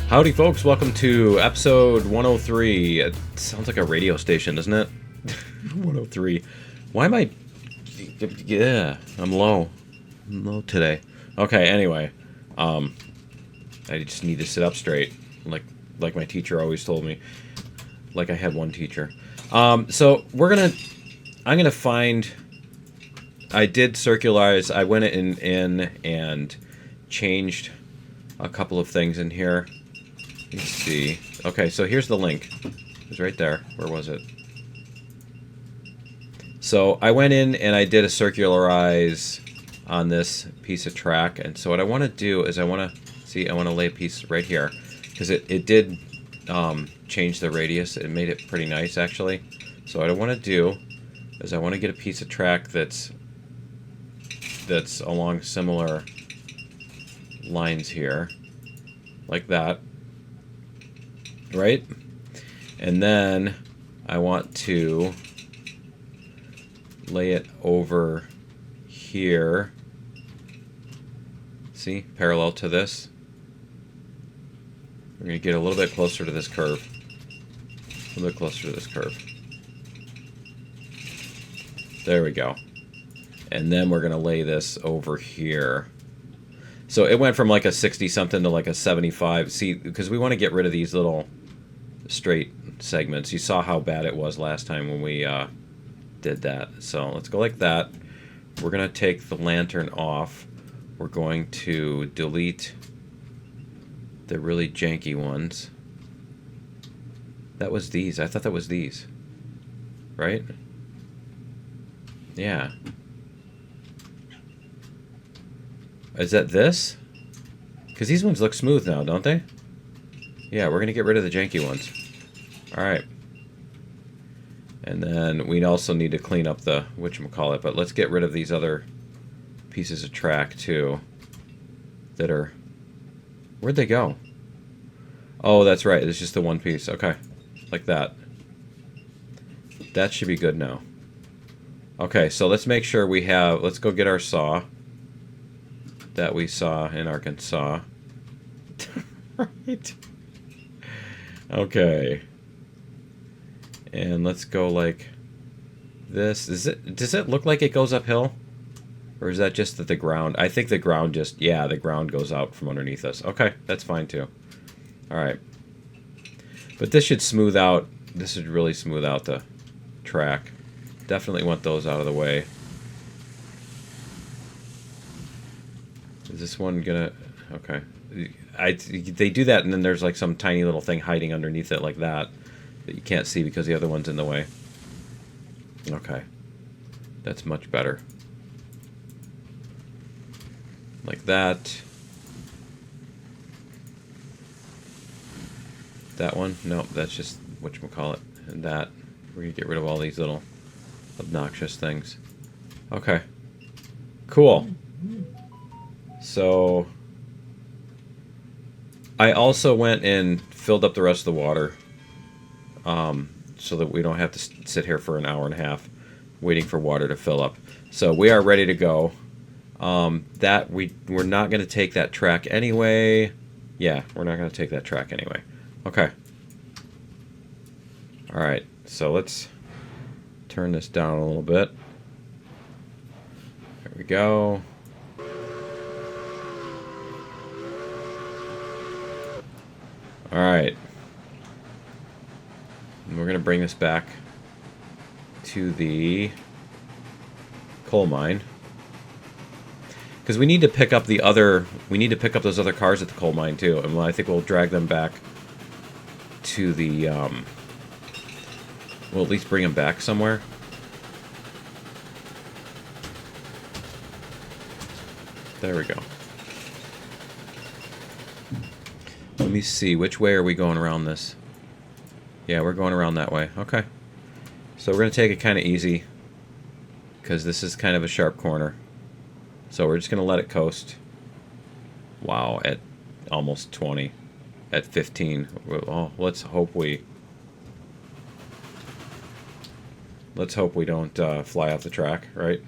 Howdy folks, welcome to episode 103. It sounds like a radio station, doesn't it? 103. Why am I... Yeah, I'm low. I'm low today. Okay, anyway. I just need to sit up straight. Like my teacher always told me. Like I had one teacher. So I'm gonna find... I did circularize. I went in and changed a couple of things in here. Let's see. Okay, so here's the link. It was right there. Where was it? So I went in and I did a circularize on this piece of track. And so what I want to do is I want to lay a piece right here. Because it did change the radius. It made it pretty nice, actually. So what I want to do is I want to get a piece of track that's along similar lines here. Like that. Right? And then I want to lay it over here. See? Parallel to this. We're going to get a little bit closer to this curve. A little bit closer to this curve. There we go. And then we're going to lay this over here. So it went from like a 60-something to like a 75. See, because we want to get rid of these little straight segments. You saw how bad it was last time when we did that. So let's go like that. We're going to take the lantern off. We're going to delete the really janky ones. That was these. I thought that was these. Right? Yeah. Is that this? Because these ones look smooth now, don't they? Yeah, we're going to get rid of the janky ones. Alright. And then we also need to clean up the whatchamacallit, but let's get rid of these other pieces of track, too. That are... Where'd they go? Oh, that's right. It's just the one piece. Okay. Like that. That should be good now. Okay, so let's make sure we have... Let's go get our saw. That we saw in Arkansas. Right. Okay. And let's go like this. Does it look like it goes uphill? Or is that just that the ground... I think the ground just... Yeah, the ground goes out from underneath us. Okay, that's fine too. Alright. But this should smooth out... This should really smooth out the track. Definitely want those out of the way. Is this one gonna... Okay. They do that and then there's like some tiny little thing hiding underneath it like that you can't see because the other one's in the way. Okay. That's much better. Like that. That one? No, that's just whatchamacallit. And that. We're gonna get rid of all these little obnoxious things. Okay. Cool. So I also went and filled up the rest of the water so that we don't have to sit here for an hour and a half waiting for water to fill up. So we are ready to go. We're not going to take that track anyway. Yeah, we're not going to take that track anyway. Okay. Alright, so let's turn this down a little bit. There we go. Alright. And we're going to bring this back to the coal mine. Because we need to pick up the other... We need to pick up those other cars at the coal mine too. And I think we'll drag them back to the... We'll at least bring them back somewhere. There we go. Let me see, which way are we going around this? Yeah, we're going around that way. Okay. So we're going to take it kind of easy. Because this is kind of a sharp corner. So we're just going to let it coast. Wow, at almost 20. At 15. Oh, let's hope we... Let's hope we don't fly off the track, right?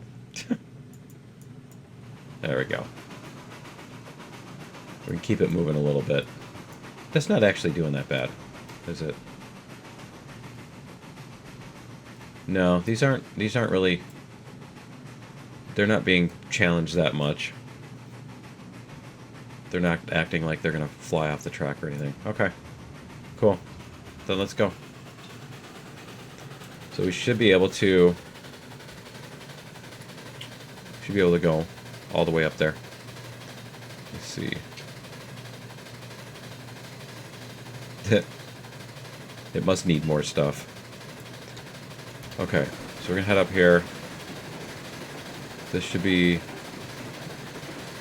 There we go. We can keep it moving a little bit. That's not actually doing that bad, is it? No, these aren't really... They're not being challenged that much. They're not acting like they're going to fly off the track or anything. Okay. Cool. Then let's go. So we should be able to... Should be able to go all the way up there. Let's see. It must need more stuff. Okay, so we're gonna head up here. This should be...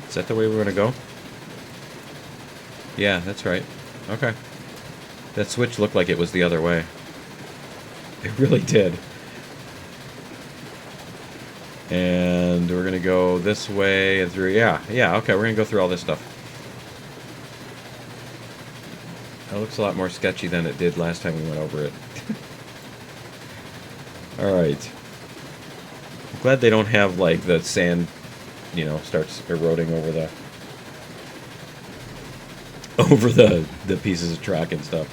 Is that the way we're gonna go? Yeah, that's right. Okay. That switch looked like it was the other way. It really did. And we're gonna go this way and through... Yeah, okay, we're gonna go through all this stuff. That looks a lot more sketchy than it did last time we went over it. Alright. I'm glad they don't have, like, the sand, you know, starts eroding over the... over the pieces of track and stuff.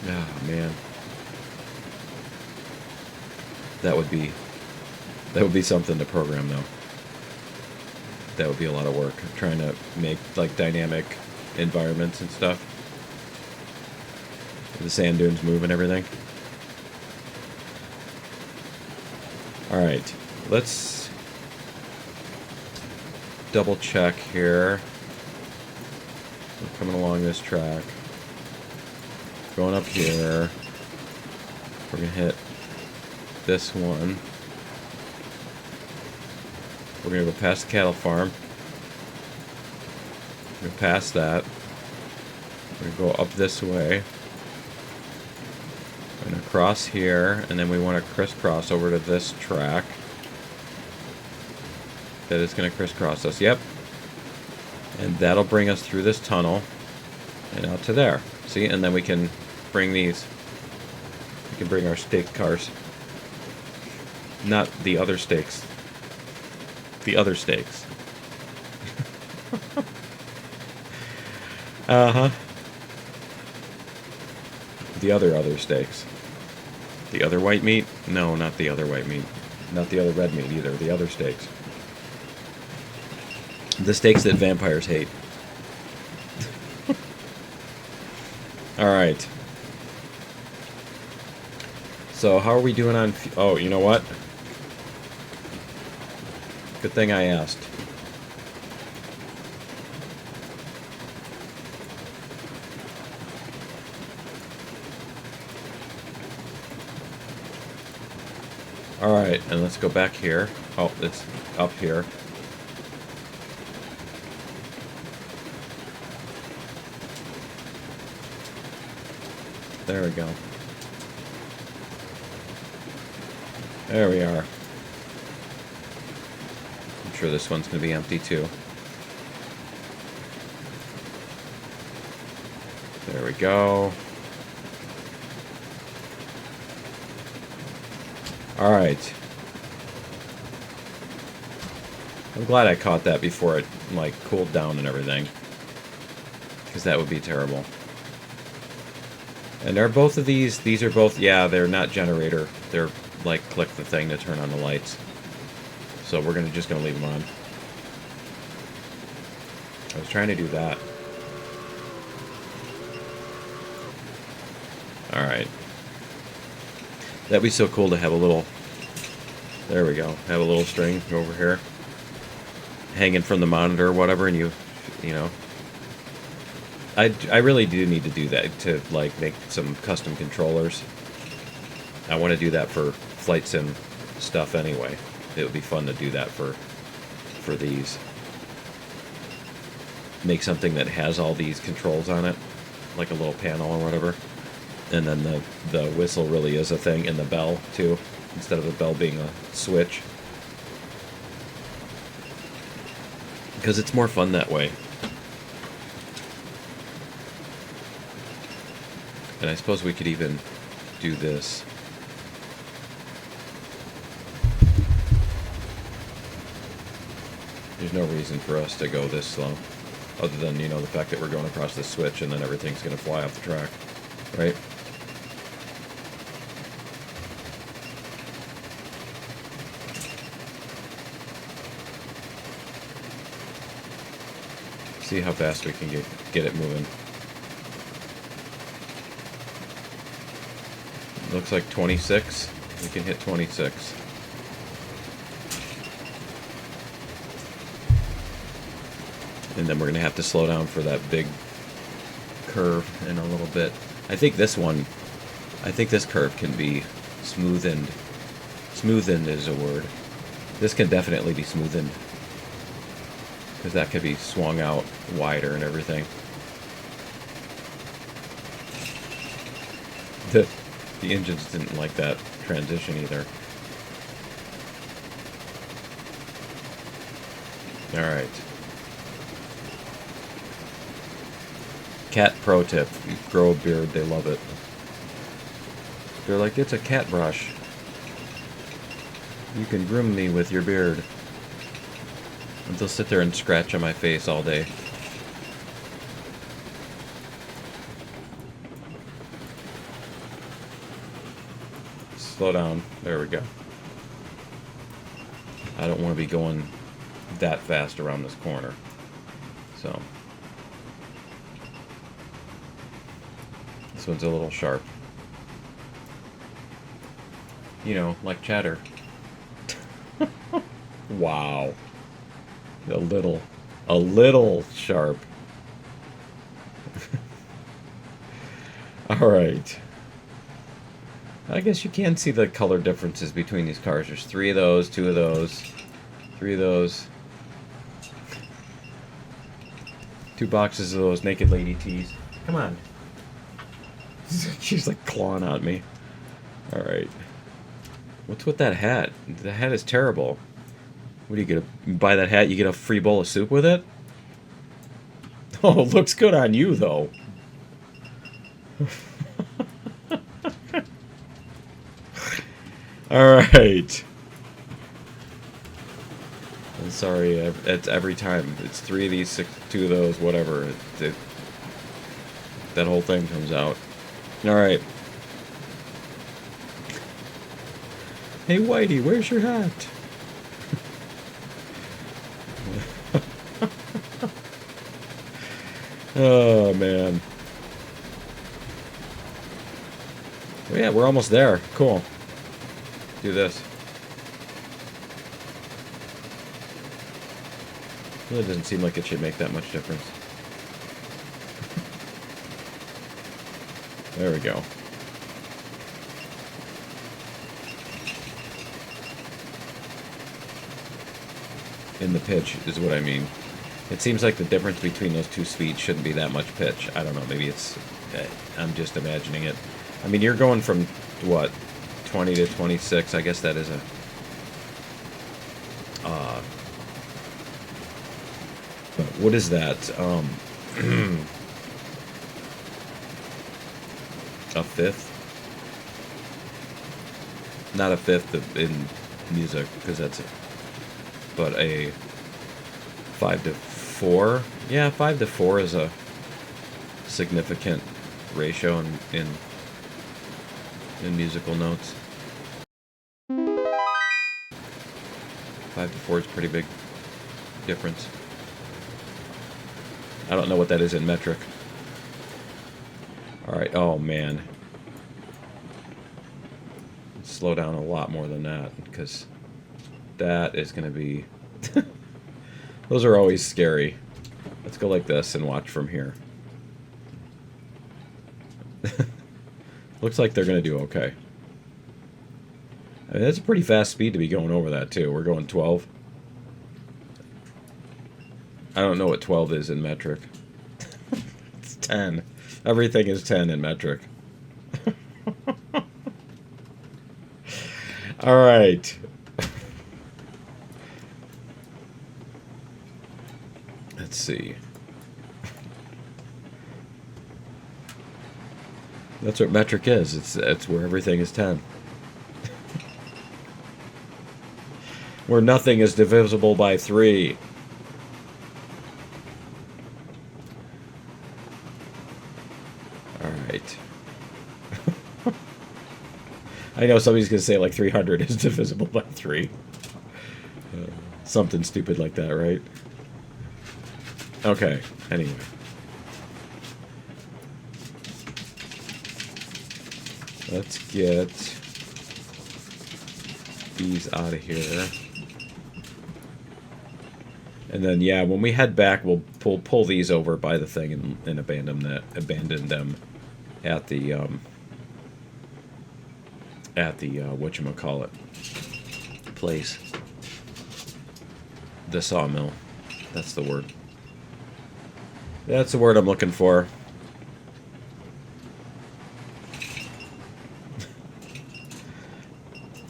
Oh, man. That would be something to program, though. That would be a lot of work. Trying to make, like, dynamic environments and stuff. The sand dunes move and everything. Alright, let's double check here. We're coming along this track. Going up here. We're gonna hit this one. We're gonna go past the cattle farm. We're gonna pass that. We're gonna go up this way. We're gonna cross here, and then we want to crisscross over to this track. That is gonna crisscross us. Yep. And that'll bring us through this tunnel and out to there. See, and then we can bring these. We can bring our stake cars. Not the other stakes. The other stakes. Uh-huh. The other steaks. The other white meat? No, not the other white meat. Not the other red meat either. The other steaks. The steaks that vampires hate. Alright. So, how are we doing on... Oh, you know what? Good thing I asked. Alright, and let's go back here. Oh, it's up here. There we go. There we are. I'm sure this one's going to be empty too. There we go. Alright. I'm glad I caught that before it, like, cooled down and everything. Because that would be terrible. And are both of these are both, yeah, they're not generator. They're, like, click the thing to turn on the lights. So we're just gonna leave them on. I was trying to do that. Alright. That'd be so cool to have a little... There we go. Have a little string over here. Hanging from the monitor or whatever, and you know... I really do need to do that to, like, make some custom controllers. I want to do that for flight sim stuff anyway. It would be fun to do that for these. Make something that has all these controls on it, like a little panel or whatever. And then the whistle really is a thing, and the bell, too, instead of the bell being a switch. Because it's more fun that way. And I suppose we could even do this. There's no reason for us to go this slow. Other than, you know, the fact that we're going across this switch and then everything's going to fly off the track. Right? See how fast we can get it moving. Looks like 26. We can hit 26. And then we're going to have to slow down for that big curve in a little bit. I think this curve can be smoothened. Smoothened is a word. This can definitely be smoothened. Because that could be swung out wider and everything. The engines didn't like that transition either. Alright. Cat pro tip. You grow a beard, they love it. They're like, it's a cat brush. You can groom me with your beard. And they'll sit there and scratch on my face all day. Slow down. There we go. I don't want to be going that fast around this corner. So. This one's a little sharp. You know, like chatter. Wow. A little sharp. Alright. I guess you can see the color differences between these cars. There's 3 of those, 2 of those, 3 of those. 2 boxes of those naked lady tees. Come on. She's like clawing at me. Alright. What's with that hat? The hat is terrible. What are you gonna buy that hat? You get a free bowl of soup with it? Oh, it looks good on you, though. Alright. I'm sorry, it's every time. It's 3 of these, 2 of those, whatever. That whole thing comes out. Alright. Hey, Whitey, where's your hat? Oh, man. Well, yeah, we're almost there. Cool. Do this. Really doesn't seem like it should make that much difference. There we go. In the pitch is what I mean. It seems like the difference between those 2 speeds shouldn't be that much pitch. I don't know, maybe it's... I'm just imagining it. I mean, you're going from, what, 20 to 26. I guess that is a... what is that? A fifth? Not a fifth in music, because that's it. But a 5 to 4? Yeah, 5 to 4 is a significant ratio in musical notes. 5 to 4 is a pretty big difference. I don't know what that is in metric. Alright, oh man. Slow down a lot more than that, because that is going to be... Those are always scary. Let's go like this and watch from here. Looks like they're going to do okay. I mean, that's a pretty fast speed to be going over that, too. We're going 12. I don't know what 12 is in metric. It's 10. Everything is 10 in metric. Alright. Let's see. That's what metric is. It's where everything is 10. Where nothing is divisible by 3. Alright. I know somebody's going to say like 300 is divisible by 3. Something stupid like that, right? Okay, anyway. Let's get these out of here. And then, yeah, when we head back, we'll pull these over by the thing and abandon them at the whatchamacallit place. The sawmill. That's the word. That's the word I'm looking for.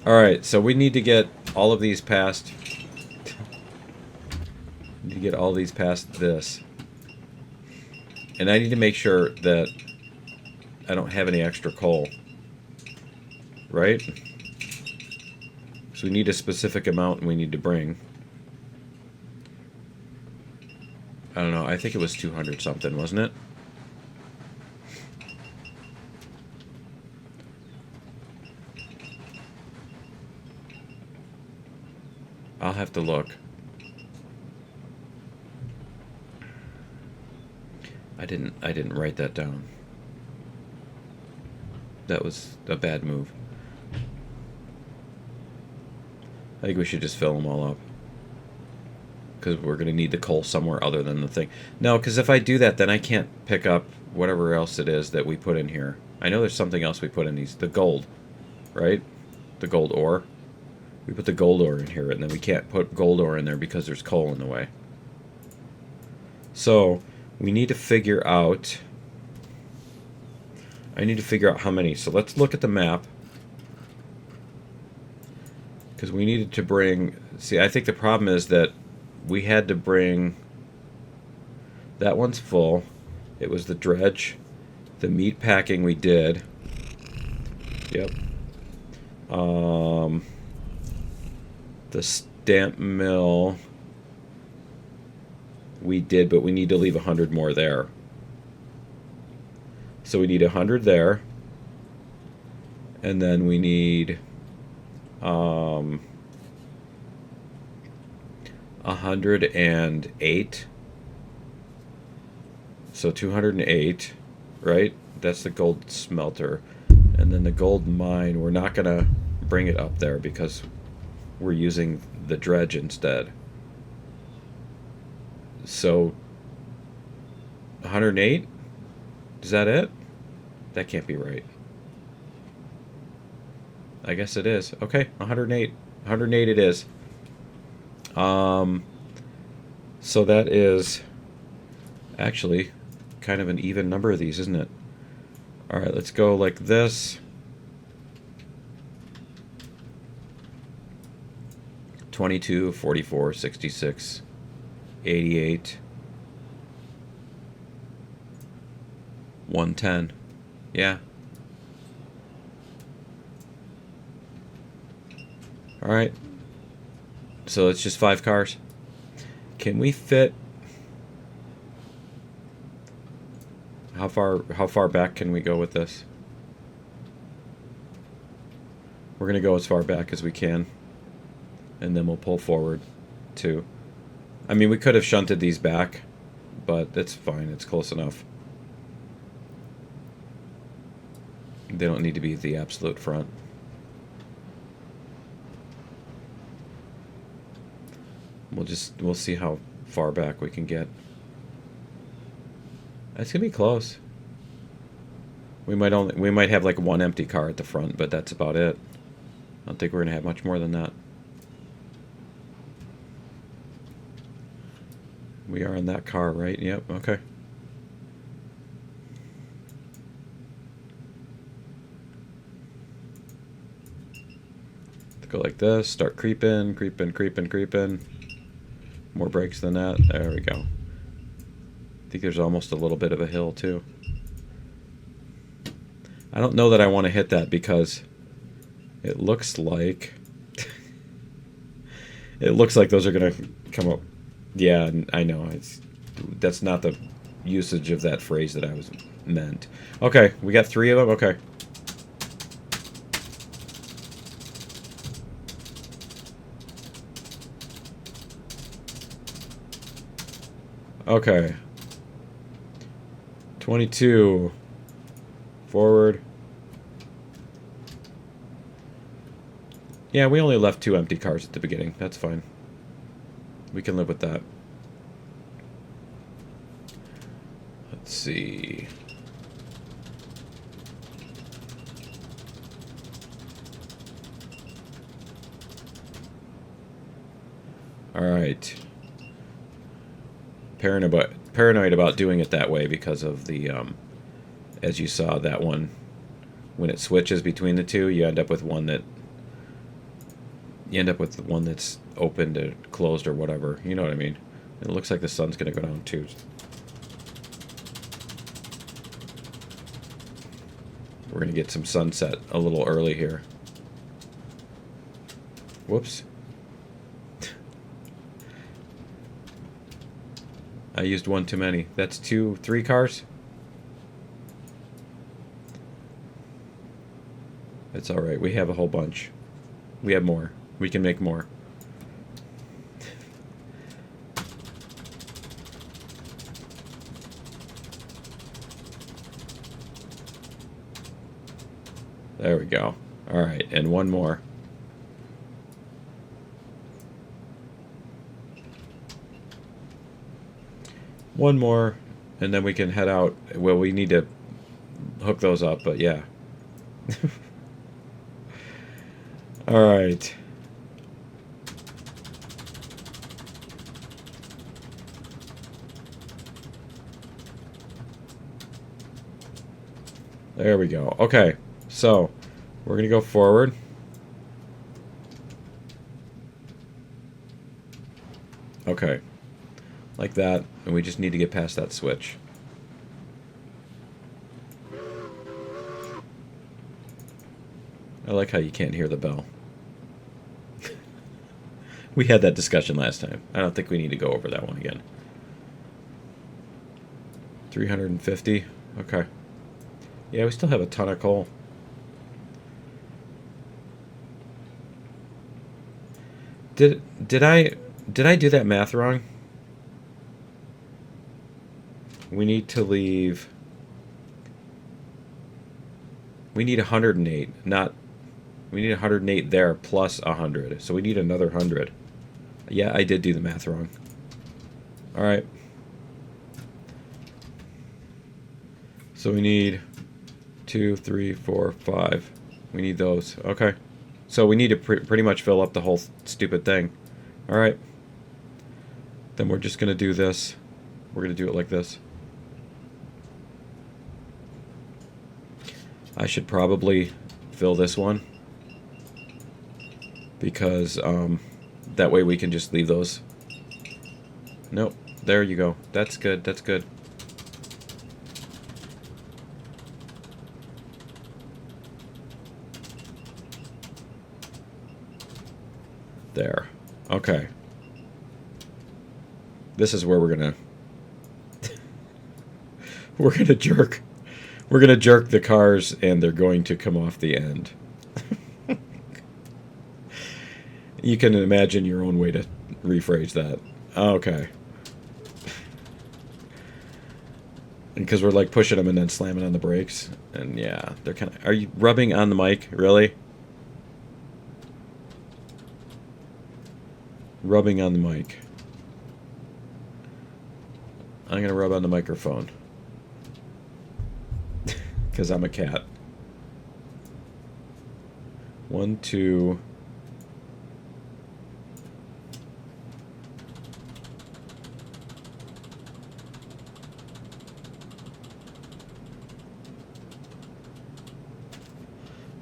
Alright, so we need to get all of these past... need to get all these past this. And I need to make sure that I don't have any extra coal. Right? So we need a specific amount we need to bring. I don't know, I think it was 200 something, wasn't it? I'll have to look. I didn't write that down. That was a bad move. I think we should just fill them all up. Because we're going to need the coal somewhere other than the thing. No, because if I do that, then I can't pick up whatever else it is that we put in here. I know there's something else we put in these. The gold, right? The gold ore. We put the gold ore in here, and then we can't put gold ore in there because there's coal in the way. So, we need to figure out... I need to figure out how many. So let's look at the map. Because we needed to bring... See, I think the problem is that we had to bring... That one's full. It was the dredge. The meat packing we did. Yep. The stamp mill we did, but we need to leave 100 more there. So we need 100 there. And then we need 108. So 208, right? That's the gold smelter. And then the gold mine, we're not going to bring it up there because we're using the dredge instead. So 108? Is that it? That can't be right. I guess it is. Okay, 108. 108 it is. So that is actually kind of an even number of these, isn't it? Alright, let's go like this. 22, 44, 66, 88, 110. Yeah. Alright. So it's just 5 cars. Can we fit... How far back can we go with this? We're gonna go as far back as we can. And then we'll pull forward too. I mean, we could have shunted these back, but it's fine, it's close enough. They don't need to be at the absolute front. We'll see how far back we can get. That's gonna be close. We might have like one empty car at the front, but that's about it. I don't think we're gonna have much more than that. We are in that car, right? Yep, okay. Go like this, start creeping, creeping, creeping, creeping. More brakes than that. There we go. I think there's almost a little bit of a hill too. I don't know that I want to hit that because it looks like it looks like those are gonna come up. Yeah, I know. That's not the usage of that phrase that I was meant. Okay, we got 3 of them. Okay. Okay. 22. Forward. Yeah, we only left 2 empty cars at the beginning. That's fine. We can live with that. Let's see. Alright. Paranoid about doing it that way because of the, as you saw, that one, when it switches between the two, you end up with one that, that's opened or closed or whatever. You know what I mean? It looks like the sun's going to go down too. We're going to get some sunset a little early here. Whoops. I used one too many. That's 3 cars? It's alright. We have a whole bunch. We have more. We can make more. There we go. Alright, and one more. One more, and then we can head out. Well, we need to hook those up, but yeah. Alright. There we go. Okay, so we're going to go forward. Okay. Like that, and we just need to get past that switch. I like how you can't hear the bell. We had that discussion last time. I don't think we need to go over that one again. 350. Okay. Yeah, we still have a ton of coal. Did I do that math wrong? We need to leave. We need 108, not. We need 108 there plus 100. So we need another 100. Yeah, I did do the math wrong. Alright. So we need 2, 3, 4, 5. We need those. Okay. So we need to pretty much fill up the whole stupid thing. Alright. Then we're just going to do this. We're going to do it like this. I should probably fill this one. Because that way we can just leave those. Nope. There you go. That's good. That's good. There. Okay. This is where we're gonna jerk. We're gonna jerk the cars, and they're going to come off the end. You can imagine your own way to rephrase that. Okay. Because we're like pushing them and then slamming on the brakes, and yeah, they're kind of. Are you rubbing on the mic? Really? Rubbing on the mic. I'm gonna rub on the microphone. Because I'm a cat. 1, 2.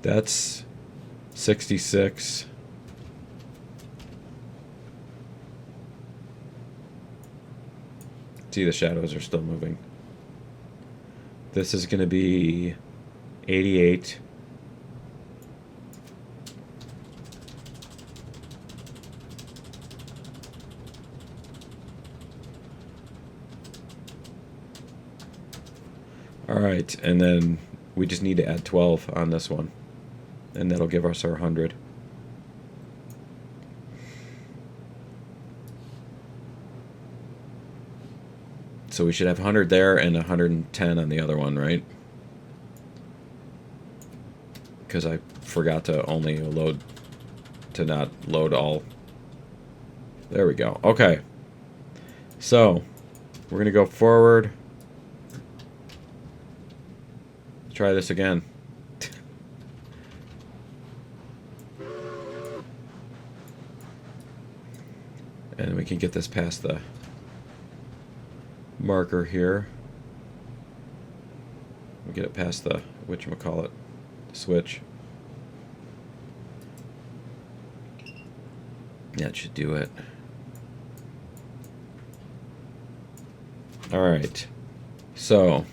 That's 66. See, the shadows are still moving. This is going to be 88. Alright, and then we just need to add 12 on this one. And that'll give us our 100. So we should have 100 there and 110 on the other one, right? Because I forgot to only load, to not load all. There we go. Okay. So, we're going to go forward. Try this again. And we can get this past the marker here. We get it past the whatchamacallit, switch. That should do it. Alright. So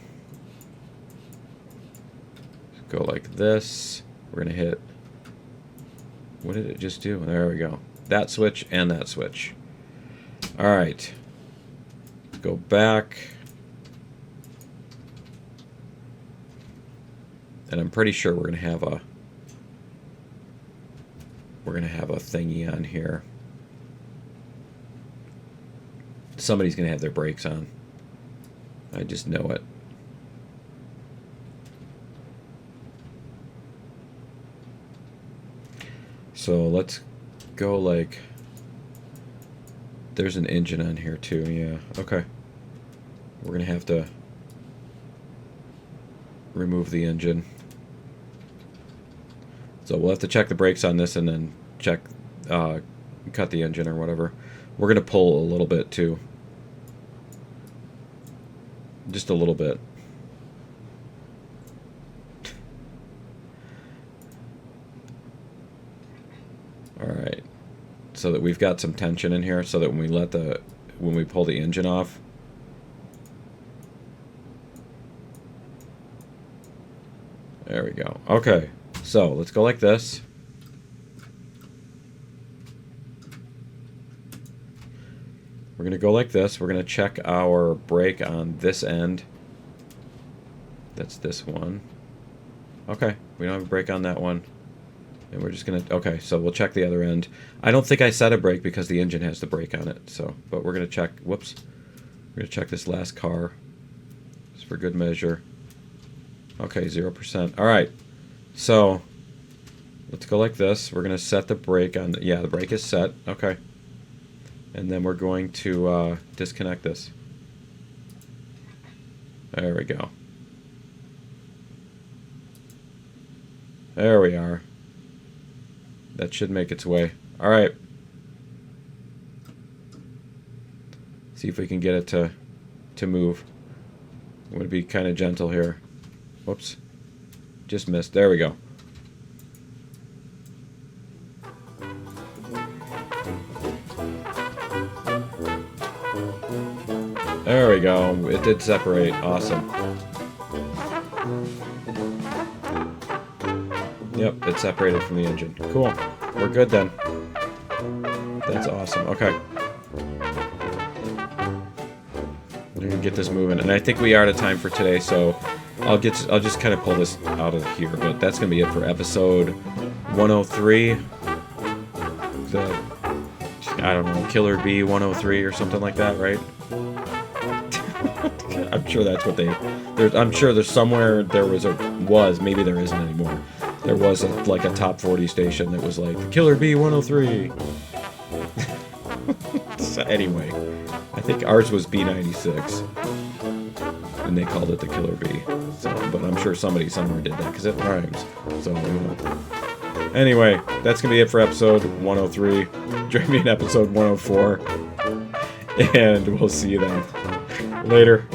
go like this. We're gonna hit, what did it just do? There we go. That switch and that switch. Alright. Go back. And I'm pretty sure we're gonna have a thingy on here. Somebody's gonna have their brakes on. I just know it. So let's go like, there's an engine on here too, yeah, okay. We're gonna have to remove the engine. So we'll have to check the brakes on this and then check, cut the engine or whatever. We're gonna pull a little bit too. Just a little bit. Alright. So that we've got some tension in here so that when we pull the engine off, there we go. Okay. So let's go like this. We're going to go like this. We're going to check our brake on this end. That's this one. Okay, we don't have a brake on that one. And we're just going to, okay, so we'll check the other end. I don't think I set a brake because the engine has the brake on it. So, but we're going to check, whoops. We're going to check this last car. Just for good measure. Okay, 0%. All right, so let's go like this. We're going to set the brake on, yeah, the brake is set. Okay. And then we're going to disconnect this. There we go. There we are. That should make its way. Alright. See if we can get it to move. I'm going to be kind of gentle here. Whoops. Just missed. There we go. There we go. It did separate. Awesome. Yep, it separated from the engine. Cool. We're good then. That's awesome. Okay. We're gonna get this moving, and I think we are out of time for today. So I'll just kind of pull this out of here. But that's gonna be it for episode 103. I don't know, Killer Bee 103 or something like that, right? I'm sure that's what I'm sure there's somewhere there was, maybe there isn't anymore. There was like a top 40 station that was like Killer Bee 103. So anyway, I think ours was B96, and they called it the Killer Bee. So, but I'm sure somebody somewhere did that because it rhymes. So anyway, that's gonna be it for episode 103. Join me in episode 104, and we'll see you then. Later.